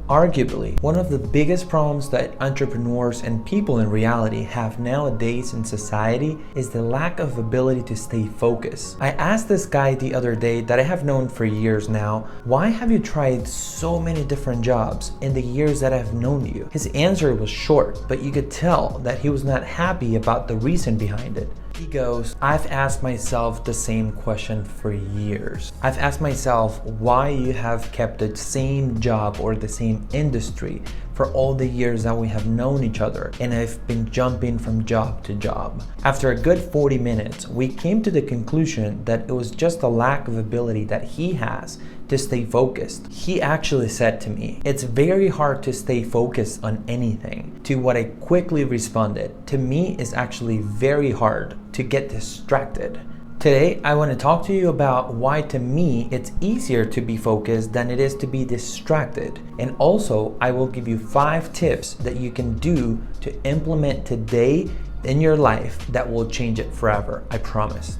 Arguably, one of the biggest problems that entrepreneurs and people in reality have nowadays in society is the lack of ability to stay focused. I asked this guy the other day that I have known for years now, why have you tried so many different jobs in the years that I've known you? His answer was short, but you could tell that he was not happy about the reason behind it. He goes, I've asked myself the same question for years. I've asked myself why you have kept the same job or the same industry for all the years that we have known each other, and I've been jumping from job to job. After a good 40 minutes, we came to the conclusion that it was just a lack of ability that he has to stay focused. He actually said to me, it's very hard to stay focused on anything. To what I quickly responded, to me it's actually very hard to get distracted. Today, I want to talk to you about why to me it's easier to be focused than it is to be distracted. And also, I will give you 5 tips that you can do to implement today in your life that will change it forever, I promise.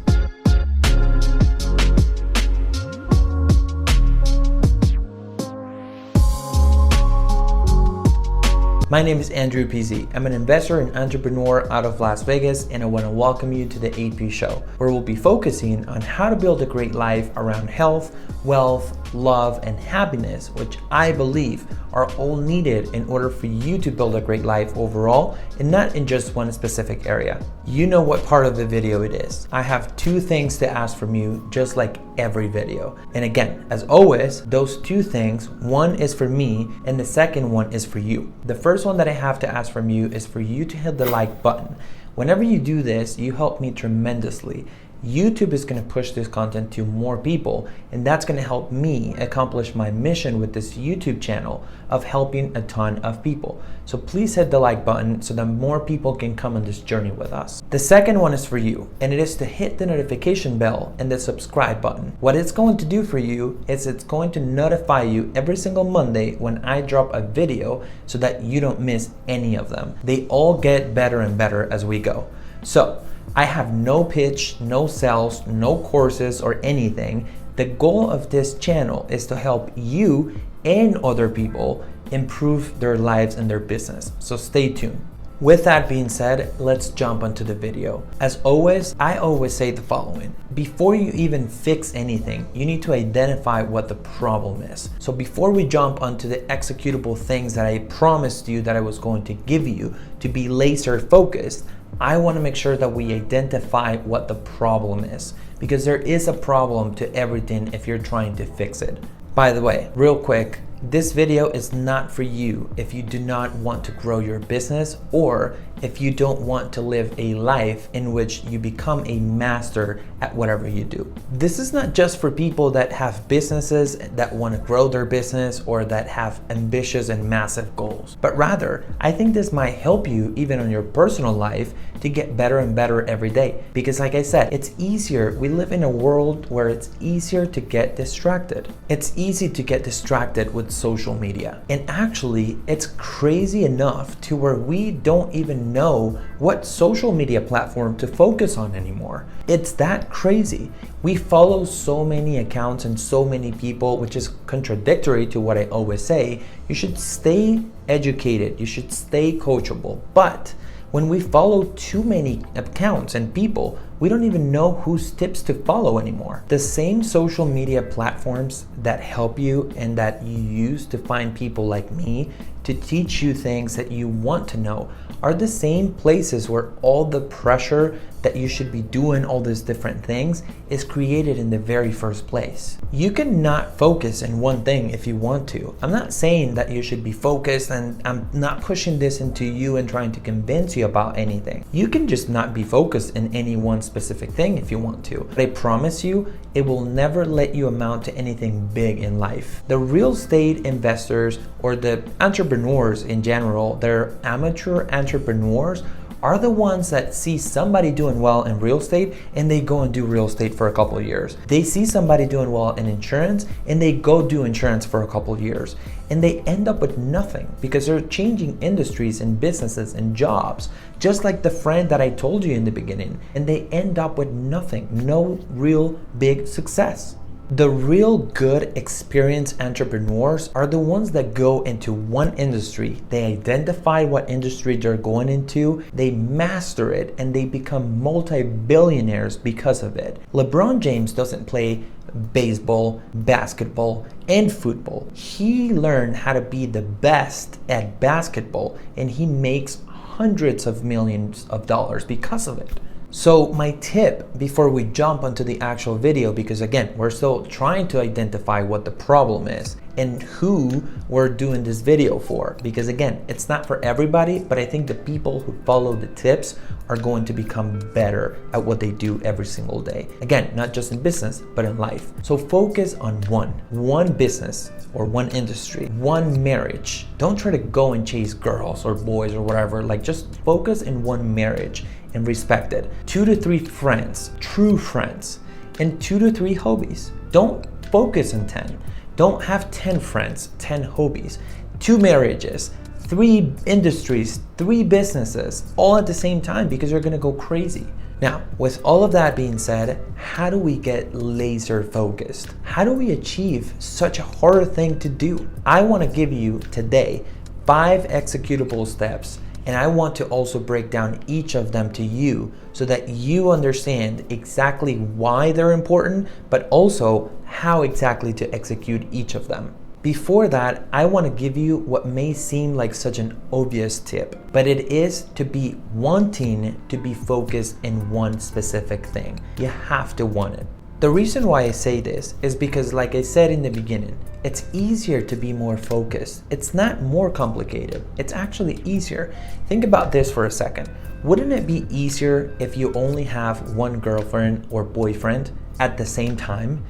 My name is Andrew PZ. I'm an investor and entrepreneur out of Las Vegas, and I want to welcome you to the AP Show, where we'll be focusing on how to build a great life around health, wealth, love, and happiness, which I believe are all needed in order for you to build a great life overall and not in just one specific area. You know what part of the video it is. I have 2 things to ask from you, just like every video. And again, as always, those 2 things, one is for me and the second one is for you. The first one that I have to ask from you is for you to hit the like button. Whenever you do this, you help me tremendously. YouTube is going to push this content to more people, and that's going to help me accomplish my mission with this YouTube channel of helping a ton of people. So please hit the like button so that more people can come on this journey with us. The second one is for you, and it is to hit the notification bell and the subscribe button. What it's going to do for you is it's going to notify you every single Monday when I drop a video so that you don't miss any of them. They all get better and better as we go. So I have no pitch, no sales, no courses or anything. The goal of this channel is to help you and other people improve their lives and their business. So stay tuned. With that being said, let's jump onto the video. As always, I always say the following. Before you even fix anything, you need to identify what the problem is. So before we jump onto the executable things that I promised you that I was going to give you to be laser focused, I want to make sure that we identify what the problem is, because there is a problem to everything if you're trying to fix it. By the way, real quick, this video is not for you if you do not want to grow your business or if you don't want to live a life in which you become a master at whatever you do. This is not just for people that have businesses that want to grow their business or that have ambitious and massive goals, but rather, I think this might help you even on your personal life to get better and better every day. Because like I said, it's easier. We live in a world where it's easier to get distracted. It's easy to get distracted with social media. And actually, it's crazy enough to where we don't even know what social media platform to focus on anymore. It's that crazy. We follow so many accounts and so many people, which is contradictory to what I always say. You should stay educated, you should stay coachable. But when we follow too many accounts and people, we don't even know whose tips to follow anymore. The same social media platforms that help you and that you use to find people like me to teach you things that you want to know are the same places where all the pressure that you should be doing all these different things is created in the very first place. You can not focus in one thing if you want to. I'm not saying that you should be focused, and I'm not pushing this into you and trying to convince you about anything. You can just not be focused in any one specific thing if you want to. But I promise you, it will never let you amount to anything big in life. The real estate investors or the entrepreneurs in general, they're amateur entrepreneurs, are the ones that see somebody doing well in real estate and they go and do real estate for a couple of years. They see somebody doing well in insurance and they go do insurance for a couple of years. And they end up with nothing because they're changing industries and businesses and jobs, just like the friend that I told you in the beginning. And they end up with nothing, no real big success. The real good experienced entrepreneurs are the ones that go into one industry. They identify what industry they're going into, they master it, and they become multi-billionaires because of it. LeBron James doesn't play baseball, basketball, and football. He learned how to be the best at basketball, and he makes hundreds of millions of dollars because of it. So my tip before we jump onto the actual video, because again, we're still trying to identify what the problem is and who we're doing this video for, because again, it's not for everybody, but I think the people who follow the tips are going to become better at what they do every single day. Again, not just in business, but in life. So focus on one business or one industry, one marriage. Don't try to go and chase girls or boys or whatever. Like, just focus in one marriage and respect it. 2 to 3 friends, true friends, and 2 to 3 hobbies. Don't focus on 10. Don't have 10 friends, 10 hobbies, 2 marriages, 3 industries, 3 businesses, all at the same time, because you're gonna go crazy. Now, with all of that being said, how do we get laser focused? How do we achieve such a hard thing to do? I wanna give you today 5 executable steps, and I want to also break down each of them to you so that you understand exactly why they're important, but also how exactly to execute each of them. Before that, I want to give you what may seem like such an obvious tip, but it is to be wanting to be focused in one specific thing. You have to want it. The reason why I say this is because, like I said in the beginning, it's easier to be more focused. It's not more complicated. It's actually easier. Think about this for a second. Wouldn't it be easier if you only have one girlfriend or boyfriend at the same time?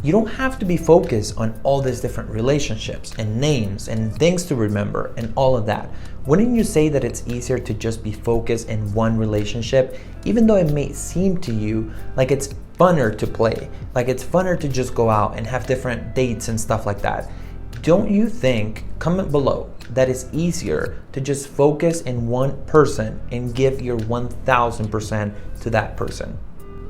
You don't have to be focused on all these different relationships and names and things to remember and all of that. Wouldn't you say that it's easier to just be focused in one relationship, even though it may seem to you like it's funner to play, like it's funner to just go out and have different dates and stuff like that? Don't you think, comment below, that it's easier to just focus in one person and give your 1000% to that person?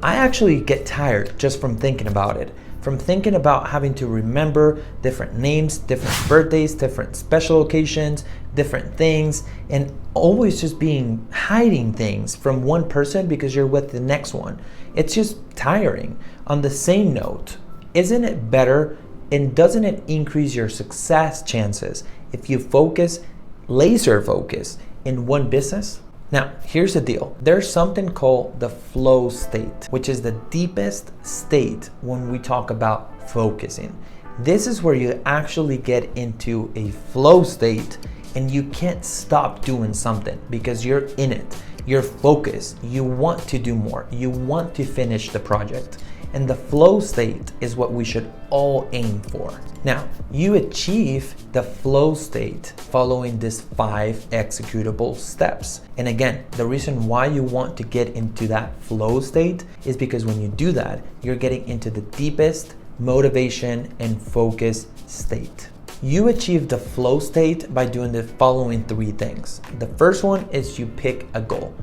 I actually get tired just from thinking about it. From thinking about having to remember different names, different birthdays, different special occasions, different things, and always just hiding things from one person because you're with the next one. It's just tiring. On the same note, isn't it better and doesn't it increase your success chances if you focus, laser focus, in one business? Now, here's the deal. There's something called the flow state, which is the deepest state when we talk about focusing. This is where you actually get into a flow state and you can't stop doing something because you're in it. You're focused. You want to do more. You want to finish the project. And the flow state is what we should all aim for. Now, you achieve the flow state following these 5 executable steps. And again, the reason why you want to get into that flow state is because when you do that, you're getting into the deepest motivation and focus state. You achieve the flow state by doing the following 3 things. The first one is you pick a goal,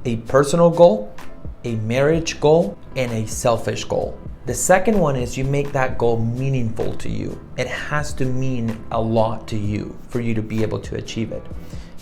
a personal goal, a marriage goal, and a selfish goal. The second one is you make that goal meaningful to you. It has to mean a lot to you for you to be able to achieve it.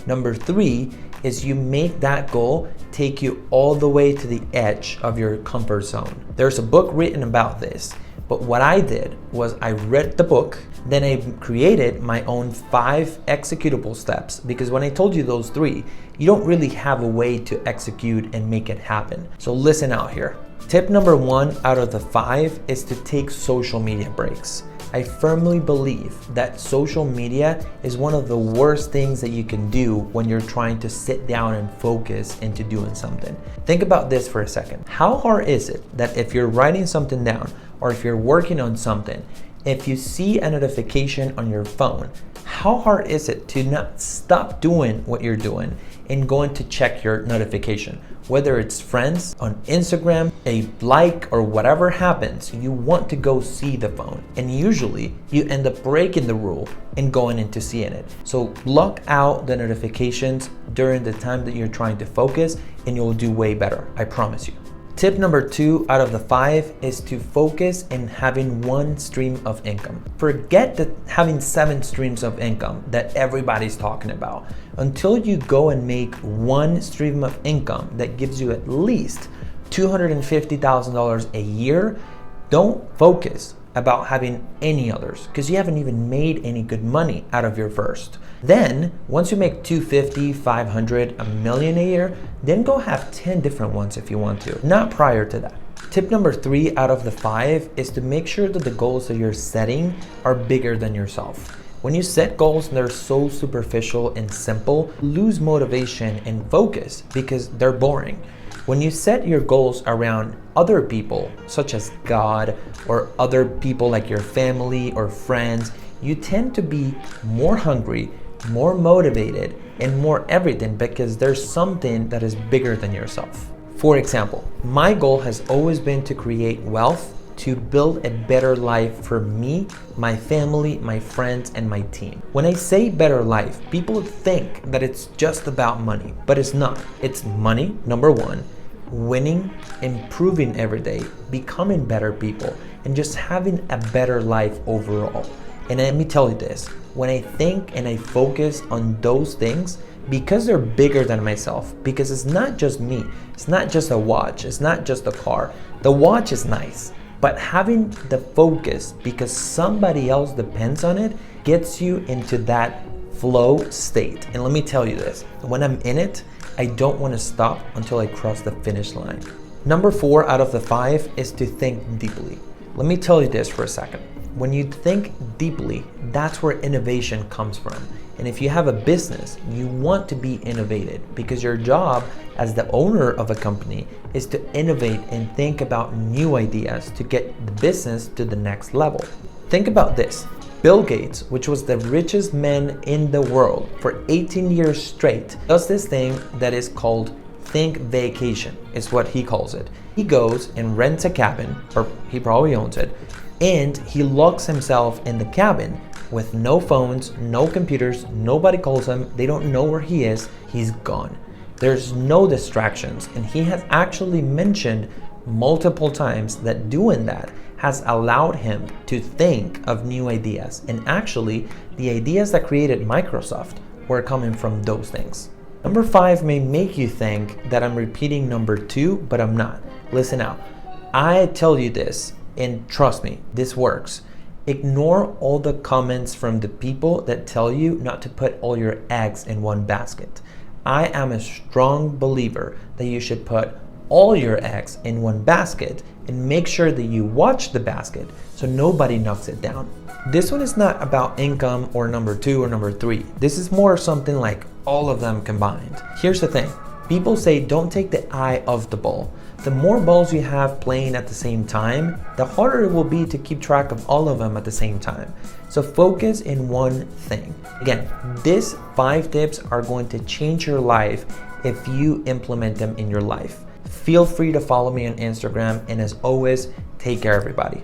Number 3 is you make that goal take you all the way to the edge of your comfort zone. There's a book written about this, but what I did was I read the book, then I created my own 5 executable steps, because when I told you those 3, you don't really have a way to execute and make it happen. So listen out here. Tip number 1 out of the 5 is to take social media breaks. I firmly believe that social media is one of the worst things that you can do when you're trying to sit down and focus into doing something. Think about this for a second. How hard is it that if you're writing something down or if you're working on something, if you see a notification on your phone, how hard is it to not stop doing what you're doing and going to check your notification? Whether it's friends on Instagram, a like, or whatever happens, you want to go see the phone. And usually you end up breaking the rule and going into seeing it. So block out the notifications during the time that you're trying to focus and you'll do way better, I promise you. Tip number 2 out of the 5 is to focus in having one stream of income. Forget that having 7 streams of income that everybody's talking about. Until you go and make one stream of income that gives you at least $250,000 a year, don't focus about having any others because you haven't even made any good money out of your first. Then once you make 250, 500, a million a year, then go have 10 different ones if you want to, not prior to that. Tip number 3 out of the 5 is to make sure that the goals that you're setting are bigger than yourself. When you set goals and they're so superficial and simple, lose motivation and focus because they're boring. When you set your goals around other people, such as God or other people like your family or friends, you tend to be more hungry, more motivated, and more everything because there's something that is bigger than yourself. For example, my goal has always been to create wealth to build a better life for me, my family, my friends, and my team. When I say better life, people think that it's just about money, but it's not. It's money, number 1, winning, improving every day, becoming better people, and just having a better life overall. And let me tell you this, when I think and I focus on those things, because they're bigger than myself, because it's not just me, it's not just a watch, it's not just a car. The watch is nice, but having the focus because somebody else depends on it gets you into that flow state. And let me tell you this, when I'm in it, I don't want to stop until I cross the finish line. Number 4 out of the 5 is to think deeply. Let me tell you this for a second. When you think deeply, that's where innovation comes from. And if you have a business, you want to be innovative because your job as the owner of a company is to innovate and think about new ideas to get the business to the next level. Think about this. Bill Gates, which was the richest man in the world for 18 years straight, does this thing that is called think vacation, is what he calls it. He goes and rents a cabin, or he probably owns it, and he locks himself in the cabin with no phones, no computers, nobody calls him, they don't know where he is, he's gone. There's no distractions, and he has actually mentioned multiple times that doing that has allowed him to think of new ideas. And actually, the ideas that created Microsoft were coming from those things. Number 5 may make you think that I'm repeating number 2, but I'm not. Listen out. I tell you this, and trust me, this works. Ignore all the comments from the people that tell you not to put all your eggs in one basket. I am a strong believer that you should put all your eggs in one basket and make sure that you watch the basket so nobody knocks it down. This one is not about income or number 2 or number 3. This is more something like all of them combined. Here's the thing. People say don't take the eye off the ball. The more balls you have playing at the same time, the harder it will be to keep track of all of them at the same time. So focus in one thing. Again, these 5 tips are going to change your life if you implement them in your life. Feel free to follow me on Instagram, and as always, take care everybody.